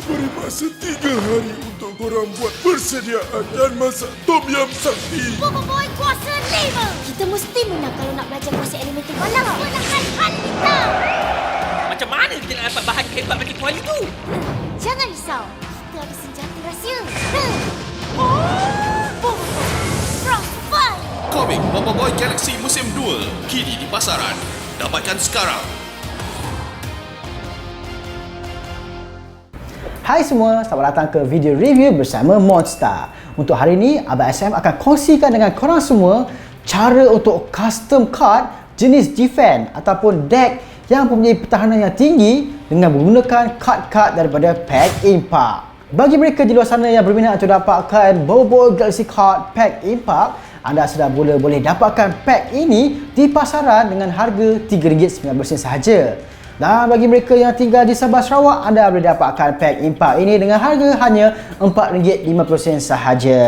beri masa 3 hari untuk korang buat persediaan dan masak Tom Yam Sakti. Boy kuasa 5. Kita mesti menang kalau nak belajar kuasa elemental malam. Gunakan hal kita. Macam mana kita nak dapat bahan hebat bagi kuali tu? Jangan risau. Kita ada senjata rahsia. Frostfire. Komik Bobo Boy Galaxy Musim 2 kini di pasaran. Dapatkan sekarang. Hai semua, selamat datang ke video review bersama Monster. Untuk hari ini, Abang SM akan kongsikan dengan korang semua cara untuk custom card jenis defense ataupun deck yang mempunyai pertahanan yang tinggi dengan menggunakan card-card daripada Pack Impact. Bagi mereka di luar sana yang berminat untuk dapatkan Bobo Galaxy Card Pack Impact, anda sudah boleh dapatkan pack ini di pasaran dengan harga RM3.90 sahaja. Dan bagi mereka yang tinggal di Sabah Sarawak, anda boleh dapatkan pack Impact ini dengan harga hanya RM4.50 sahaja.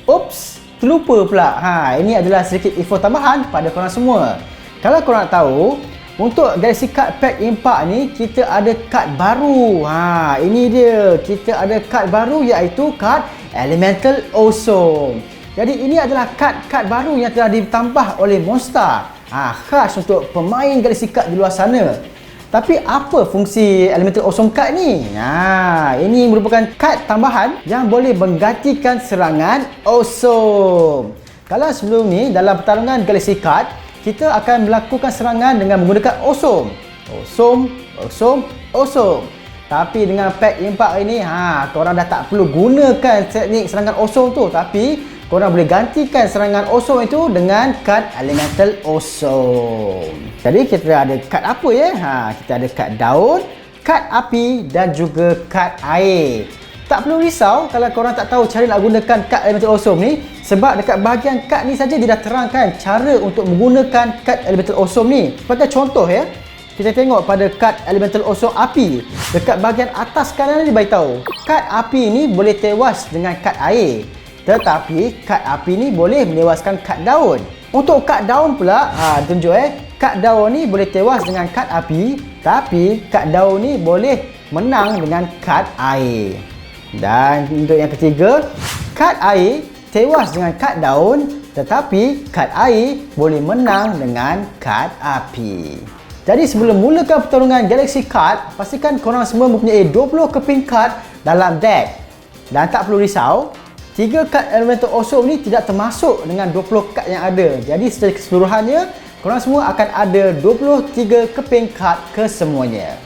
Oops, terlupa pula. Ini adalah sedikit info tambahan pada korang semua. Kalau korang tahu, untuk Galaxy Card Pack Impact ni kita ada kad baru. Ini dia. Kita ada kad baru iaitu kad Elemental Awesome. Jadi ini adalah kad baru yang telah ditambah oleh Monster. Khas untuk pemain Galaxy Card di luar sana. Tapi apa fungsi Elemental Awesome Card ni? Ini merupakan kad tambahan yang boleh menggantikan serangan Awesome. Kalau sebelum ni dalam pertarungan Galaxy Card, kita akan melakukan serangan dengan menggunakan Awesome. Awesome. Tapi dengan Pack Impact ini, korang dah tak perlu gunakan teknik serangan Awesome tu. Tapi korang boleh gantikan serangan Awesome itu dengan kad Elemental Awesome. Jadi kita ada kad apa ya? Kita ada kad daun, kad api dan juga kad air. Tak perlu risau kalau korang tak tahu cara nak gunakan kad Elemental Awesome ni, sebab dekat bahagian kad ni saja dia dah terangkan cara untuk menggunakan kad Elemental Awesome ni. Sebagai contoh ya, kita tengok pada kad Elemental Awesome api. Dekat bahagian atas kanan ni beritahu, kad api ni boleh tewas dengan kad air. Tetapi kad api ni boleh menewaskan kad daun. Untuk kad daun pula, tunjuk kad daun ni boleh tewas dengan kad api, tapi kad daun ni boleh menang dengan kad air. Dan untuk yang ketiga, kad air tewas dengan kad daun, tetapi kad air boleh menang dengan kad api. Jadi sebelum mulakan pertarungan Galaxy Card, pastikan korang semua mempunyai 20 keping card dalam deck. Dan tak perlu risau, 3 kad Elemental Awesome ni tidak termasuk dengan 20 kad yang ada. Jadi secara keseluruhannya, korang semua akan ada 23 keping card kesemuanya.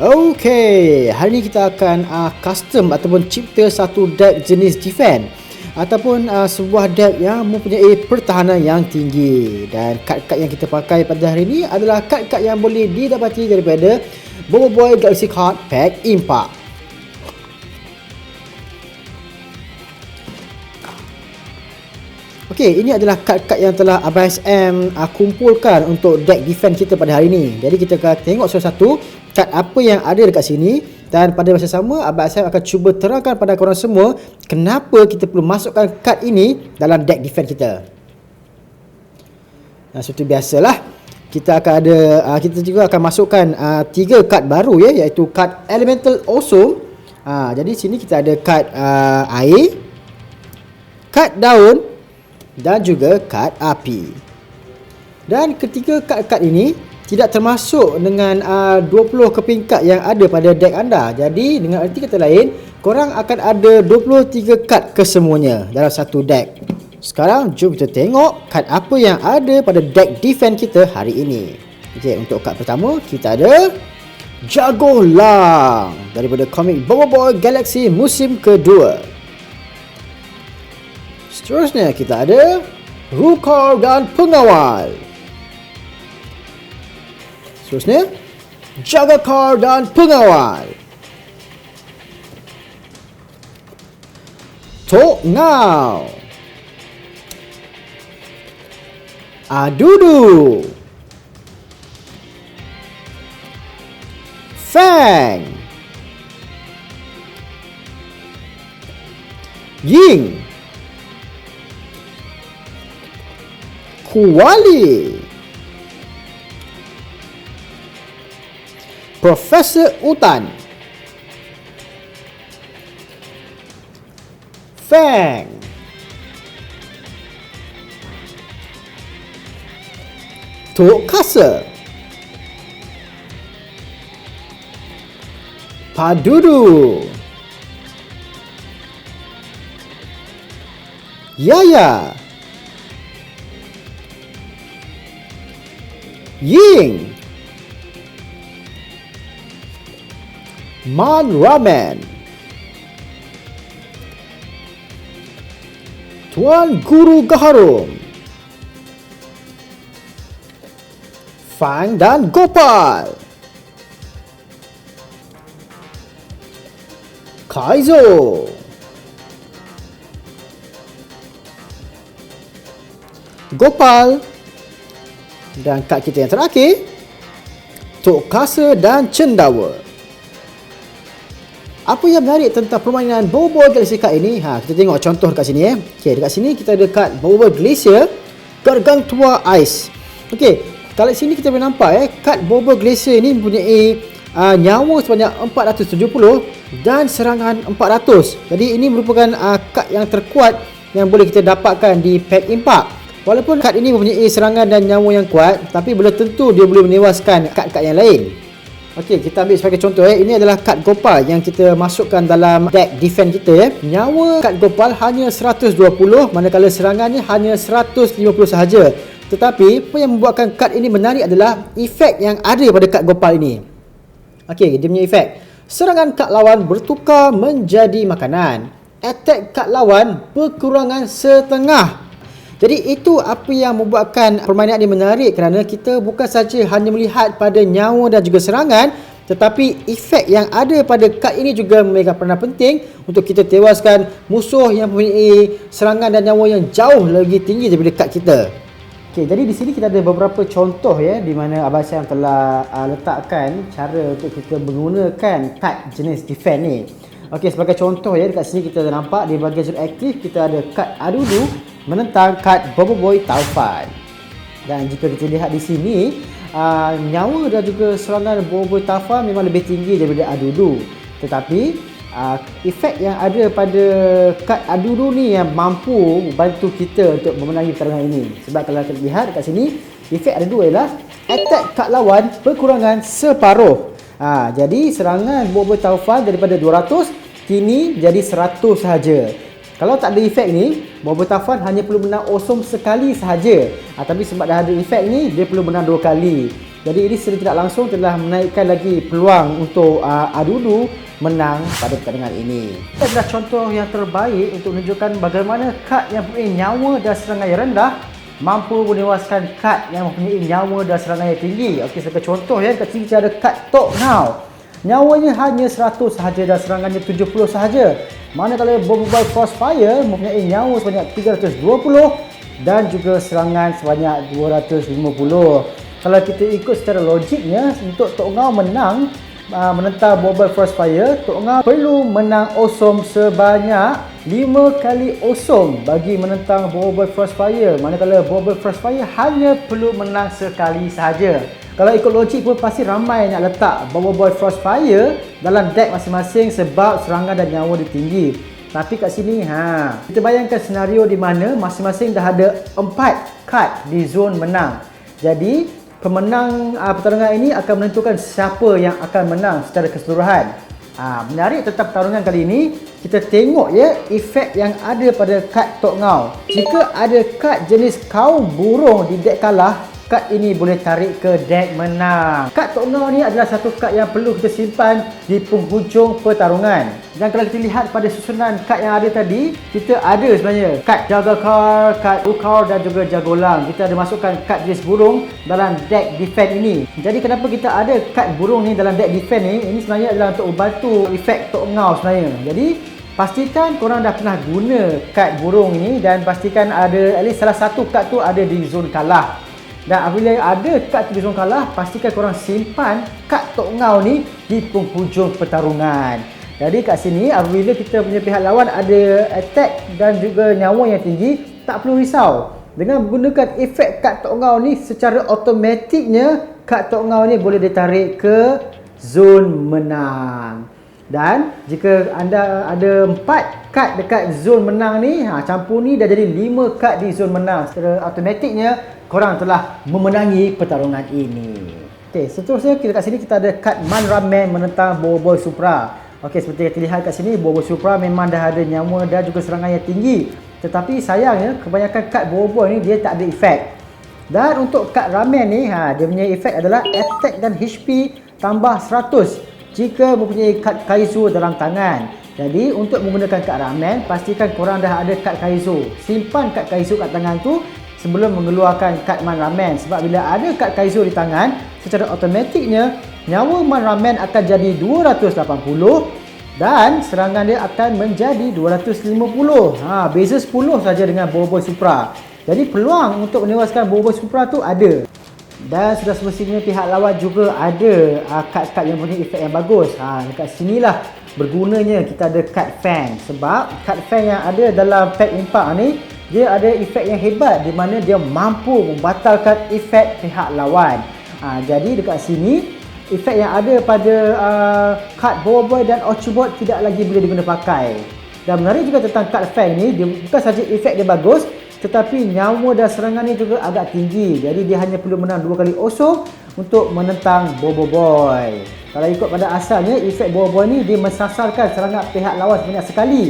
Okey, hari ini kita akan custom ataupun cipta satu deck jenis defense ataupun sebuah deck yang mempunyai pertahanan yang tinggi. Dan kad-kad yang kita pakai pada hari ini adalah kad-kad yang boleh didapati daripada Bobo Boy Galaxy Card Pack Impact. Okey, ini adalah kad-kad yang telah Abang SM kumpulkan untuk deck defense kita pada hari ini. Jadi kita akan tengok satu-satu kad apa yang ada dekat sini, dan pada masa sama Abang SM akan cuba terangkan pada korang semua kenapa kita perlu masukkan kad ini dalam deck defense kita. Seperti biasalah, kita akan ada kita juga akan masukkan 3 kad baru ya, iaitu kad Elemental Awesome. Jadi sini kita ada kad air, kad daun dan juga kad api. Dan ketiga kad-kad ini tidak termasuk dengan 20 keping kad yang ada pada deck anda. Jadi dengan arti kata lain, korang akan ada 23 kad kesemuanya dalam satu deck. Sekarang jom kita tengok kad apa yang ada pada deck defense kita hari ini. Okey, untuk kad pertama kita ada Jago Lang daripada komik Bobo Boy Galaxy musim kedua. Seterusnya kita ada Rukar dan Pengawal. Seterusnya Jagakar dan Pengawal. Tok Ngau, Adudu, Fang, Ying, Kuali. Profesor Utan. Fang. Tok Kasa. Padudu. Yaya. Ying. Man Ramen. Tuan Guru Gaharum. Fang dan Gopal. Kaizo. Gopal. Dan kad kita yang terakhir, Tok Kasa dan Cendawa. Apa yang menarik tentang permainan Bobo Galaxy Card ini? Kita tengok contoh dekat sini Okey, dekat sini kita ada kad Bobo Glacier Gargantua Ice. Okey, kalau sini kita boleh nampak kad Bobo Glacier ini mempunyai nyawa sebanyak 470 dan serangan 400. Jadi ini merupakan kad yang terkuat yang boleh kita dapatkan di pack impak. Walaupun kad ini mempunyai serangan dan nyawa yang kuat, tapi belum tentu dia boleh menewaskan kad-kad yang lain. Okey, kita ambil sebagai contoh ini adalah kad Gopal yang kita masukkan dalam deck defense kita Nyawa kad Gopal hanya 120, manakala serangannya hanya 150 sahaja. Tetapi apa yang membuatkan kad ini menarik adalah efek yang ada pada kad Gopal ini. Okey, dia punya efek. Serangan kad lawan bertukar menjadi makanan. Attack kad lawan berkurangan setengah. Jadi itu apa yang membuatkan permainan ini menarik, kerana kita bukan saja hanya melihat pada nyawa dan juga serangan, tetapi efek yang ada pada kad ini juga memegang peranan penting untuk kita tewaskan musuh yang mempunyai serangan dan nyawa yang jauh lebih tinggi daripada kad kita. Okey, jadi di sini kita ada beberapa contoh di mana Abang Syam telah letakkan cara untuk kita menggunakan kad jenis defense ni. Okey, sebagai contoh dekat sini kita nampak di bahagian zon aktif kita ada kad Adudu menentang kad Bobo Boy Taufan. Dan jika kita lihat di sini, nyawa dan juga serangan Bobo Boy Taufan memang lebih tinggi daripada Adudu. Tetapi efek yang ada pada kad Adudu ni yang mampu bantu kita untuk memenangi pertarungan ini. Sebab kalau kita lihat dekat sini, efek Adudu ialah attack kad lawan berkurangan separuh. Jadi serangan Bobo Boy Taufan daripada 200 kini jadi 100 sahaja. Kalau tak ada efek ni, Bobo Boy Taufan hanya perlu menang Osom sekali sahaja. Tapi sebab dah ada efek ni, dia perlu menang 2 kali. Jadi ini secara tidak langsung telah menaikkan lagi peluang untuk Adudu menang pada pertandingan ini. Ini adalah contoh yang terbaik untuk menunjukkan bagaimana kad yang mempunyai nyawa dan serangan yang rendah mampu menewaskan kad yang mempunyai nyawa dan serangan yang tinggi. Okey, sebagai contoh kat sini kita ada kad Tok Ngau. Nyawanya hanya 100 sahaja dan serangannya 70 sahaja. Manakala Bobo Boy Crossfire mempunyai nyawa sebanyak 320 dan juga serangan sebanyak 250. Kalau kita ikut secara logiknya, untuk Tok Ngau menang menentang Bobo Boy Crossfire, Tok Ngau perlu menang Osom sebanyak 5 kali Osom bagi menentang Bobo Boy Crossfire. Manakala Bobo Boy Crossfire hanya perlu menang sekali sahaja. Kalau ikut logik pun pasti ramai nak letak Bobo Boy Crossfire dalam deck masing-masing sebab serangan dan nyawa dia tinggi. Tapi kat sini kita bayangkan senario di mana masing-masing dah ada 4 kad di zon menang. Jadi pemenang pertarungan ini akan menentukan siapa yang akan menang secara keseluruhan. Menarik tentang pertarungan kali ini, kita tengok efek yang ada pada kad Tok Ngau. Jika ada kad jenis kaum burung di deck kalah, kad ini boleh tarik ke deck menang. Kad Tok Ngau ni adalah satu kad yang perlu kita simpan di penghujung pertarungan. Dan kalau kita lihat pada susunan kad yang ada tadi, kita ada sebenarnya kad Jagakar, kad Ukar dan juga Jagolang. Kita ada masukkan kad jenis burung dalam deck defense ini. Jadi kenapa kita ada kad burung ni dalam deck defense ni? Ini sebenarnya adalah untuk membantu efek Tok Ngau sebenarnya. Jadi pastikan korang dah pernah guna kad burung ini dan pastikan ada at least salah satu kad tu ada di zon kalah. Dan apabila ada kad di zon kalah, pastikan korang simpan kad Tok Ngau ni di penghujung pertarungan. Jadi kat sini apabila kita punya pihak lawan ada attack dan juga nyawa yang tinggi, tak perlu risau. dengan menggunakan efek kad Tok Ngau ni, secara automatiknya kad Tok Ngau ni boleh ditarik ke zon menang. Dan jika anda ada 4 kad dekat zon menang ni, campur ni dah jadi 5 kad di zon menang. Secara automatiknya korang telah memenangi pertarungan ini. Okey, seterusnya kat sini kita ada kad Man Ramen menentang Boboiboy Supra. Okey, seperti yang terlihat kat sini, Boboiboy Supra memang dah ada nyawa dan juga serangan yang tinggi. Tetapi sayangnya kebanyakan kad Boboiboy ni dia tak ada efek. Dan untuk kad Ramen ni, dia punya efek adalah attack dan HP tambah 100 jika mempunyai kad Kaizo dalam tangan. Jadi untuk menggunakan kad Ramen, pastikan korang dah ada kad Kaizo. Simpan kad Kaizo kat tangan tu sebelum mengeluarkan kad Man Ramen. Sebab bila ada kad Kaizo di tangan, secara automatiknya nyawa Man Ramen akan jadi 280 dan serangan dia akan menjadi 250. Beza 10 saja dengan Boboiboy Supra. Jadi peluang untuk menewaskan Boboiboy Supra tu ada. Dan sudah semestinya pihak lawan juga ada kad-kad yang punya efek yang bagus. Dekat sinilah bergunanya kita ada kad fan. Sebab kad fan yang ada dalam pack impak ni, dia ada efek yang hebat di mana dia mampu membatalkan efek pihak lawan. Jadi dekat sini, efek yang ada pada kad Boboiboy dan Ochobot tidak lagi boleh diguna pakai. Dan menarik juga tentang kad fan ni, dia bukan saja efek dia bagus, tetapi nyawa dan serangan ni juga agak tinggi. Jadi dia hanya perlu menang 2 kali osong untuk menentang Boboiboy. Kalau ikut pada asalnya, efek Boboiboy ni dia mensasarkan serangan pihak lawan sebanyak sekali.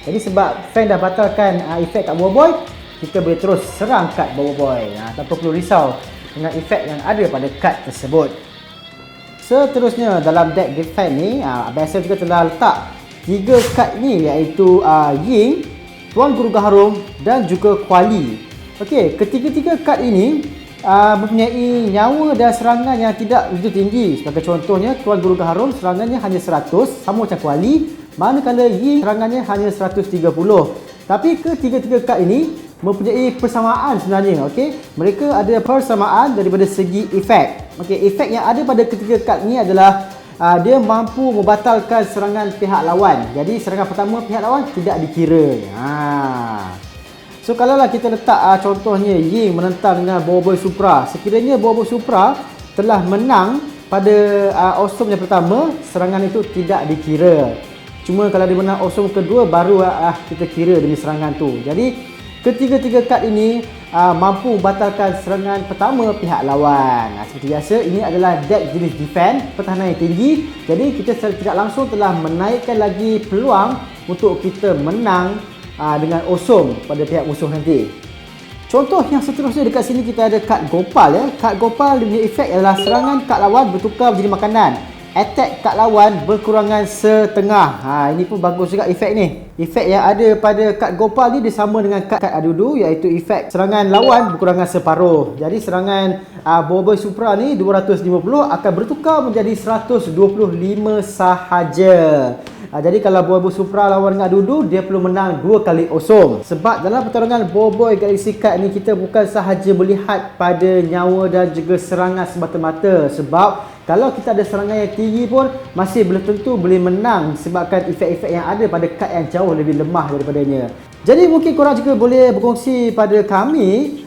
Jadi sebab fan dah batalkan efek kat Boboiboy, kita boleh terus serang kat Boboiboy tanpa perlu risau dengan efek yang ada pada kad tersebut. Seterusnya dalam deck defense ni, biasa juga telah letak 3 kad ni, iaitu Ying, Tuan Guru Gaharum dan juga Kuali. Okey, ketiga-tiga kad ini mempunyai nyawa dan serangan yang tidak begitu tinggi. Sebagai contohnya, Tuan Guru Gaharum serangannya hanya 100, sama macam Kuali, manakala Ying serangannya hanya 130. Tapi ketiga-tiga kad ini mempunyai persamaan sebenarnya. Okey, mereka ada persamaan daripada segi efek. Okey, efek yang ada pada ketiga kad ini adalah dia mampu membatalkan serangan pihak lawan. Jadi serangan pertama pihak lawan tidak dikira. So kalaulah kita letak contohnya Ying menentang dengan Boboiboy Supra. Sekiranya Boboiboy Supra telah menang pada awesome yang pertama, serangan itu tidak dikira. Cuma kalau dia menang awesome kedua, baru kita kira demi serangan tu. Jadi ketiga-tiga kad ini mampu membatalkan serangan pertama pihak lawan. Seperti biasa, ini adalah deck jenis defense, pertahanan yang tinggi. Jadi kita secara tidak langsung telah menaikkan lagi peluang untuk kita menang dengan awesome pada pihak musuh nanti. Contoh yang seterusnya dekat sini kita ada kad Gopal ya. Kad Gopal dia punya efek adalah serangan kad lawan bertukar menjadi makanan. Attack kad lawan berkurangan setengah. Ini pun bagus juga efek ni. Efek yang ada pada kad Gopal ni dia sama dengan kad Adudu, iaitu efek serangan lawan berkurangan separuh. Jadi serangan Boboiboy Supra ni 250 akan bertukar menjadi 125 sahaja. Jadi kalau Boboiboy Supra lawan dengan Adudu, dia perlu menang 2 kali awesome. Sebab dalam pertarungan Boboiboy Galaxy Card ni, kita bukan sahaja melihat pada nyawa dan juga serangan semata-mata. Sebab kalau kita ada serangan yang tinggi pun masih belum tentu boleh menang sebabkan efek-efek yang ada pada kad yang jauh lebih lemah daripadanya. Jadi mungkin korang juga boleh berkongsi pada kami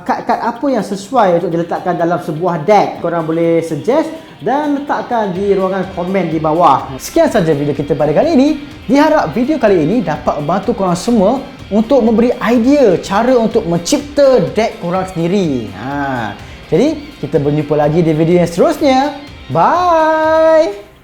kad-kad apa yang sesuai untuk diletakkan dalam sebuah deck. Korang boleh suggest dan letakkan di ruangan komen di bawah. Sekian saja video kita pada kali ini. Diharap video kali ini dapat membantu korang semua untuk memberi idea cara untuk mencipta deck korang sendiri. Jadi kita berjumpa lagi di video yang seterusnya. Bye!